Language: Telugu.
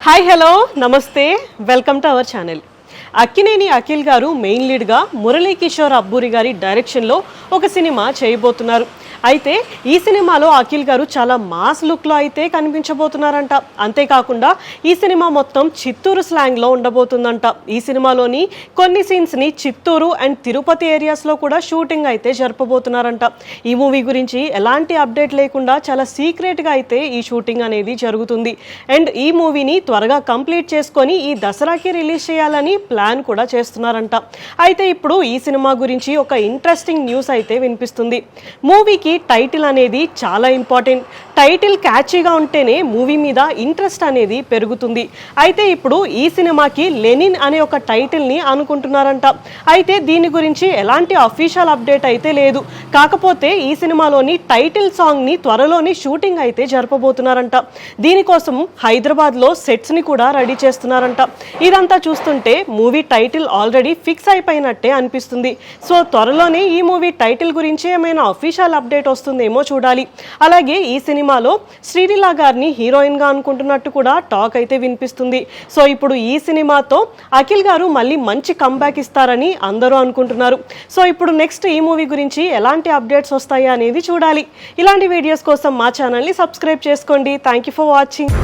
హాయ్ హలో నమస్తే welcome to our channel. Akkineni Akhil గారు మెయిన్ లీడ్గా మురళీ కిషోర్ అబ్బూరి గారి డైరెక్షన్లో ఒక సినిమా చేయబోతున్నారు. అయితే ఈ సినిమాలో అఖిల్ గారు చాలా మాస్ లుక్లో అయితే కనిపించబోతున్నారంట. అంతేకాకుండా ఈ సినిమా మొత్తం చిత్తూరు స్లాంగ్లో ఉండబోతుందంట. ఈ సినిమాలోని కొన్ని సీన్స్ని చిత్తూరు అండ్ తిరుపతి ఏరియాస్లో కూడా షూటింగ్ అయితే జరపబోతున్నారంట. ఈ మూవీ గురించి ఎలాంటి అప్డేట్ లేకుండా చాలా సీక్రెట్గా అయితే ఈ షూటింగ్ అనేది జరుగుతుంది. అండ్ ఈ మూవీని త్వరగా కంప్లీట్ చేసుకొని ఈ దసరాకి రిలీజ్ చేయాలని ప్లాన్ కూడా చేస్తున్నారంట. అయితే ఇప్పుడు ఈ సినిమా గురించి ఒక ఇంట్రెస్టింగ్ న్యూస్ అయితే వినిపిస్తుంది. మూవీకి టైటిల్ అనేది చాలా ఇంపార్టెంట్. టైటిల్ క్యాచీగా ఉంటేనే మూవీ మీద ఇంట్రెస్ట్ అనేది పెరుగుతుంది. అయితే ఇప్పుడు ఈ సినిమాకి లెనిన్ అనే ఒక టైటిల్ని అనుకుంటున్నారంట. అయితే దీని గురించి ఎలాంటి అఫీషియల్ అప్డేట్ అయితే లేదు. కాకపోతే ఈ సినిమాలోని టైటిల్ సాంగ్ని త్వరలోని షూటింగ్ అయితే జరపబోతున్నారంట. దీనికోసం హైదరాబాద్లో సెట్స్ని కూడా రెడీ చేస్తున్నారంట. ఇదంతా చూస్తుంటే మూవీ టైటిల్ ఆల్రెడీ ఫిక్స్ అయిపోయినట్టే అనిపిస్తుంది. సో త్వరలోనే ఈ మూవీ టైటిల్ గురించి ఏమైనా అఫీషియల్ అప్డేట్ వస్తుందేమో చూడాలి. అలాగే ఈ సినిమాలో శ్రీలీల గారిని హీరోయిన్గా అనుకుంటున్నట్టు కూడా టాక్ అయితే వినిపిస్తుంది. సో ఇప్పుడు ఈ సినిమాతో అఖిల్ గారు మళ్ళీ మంచి కంబ్యాక్ ఇస్తారని అందరూ అనుకుంటున్నారు. సో ఇప్పుడు నెక్స్ట్ ఈ మూవీ గురించి ఎలాంటి అప్డేట్స్ వస్తాయి అనేది చూడాలి. ఇలాంటి వీడియోస్ కోసం మా ఛానల్ని సబ్స్క్రైబ్ చేసుకోండి. Thank you for watching.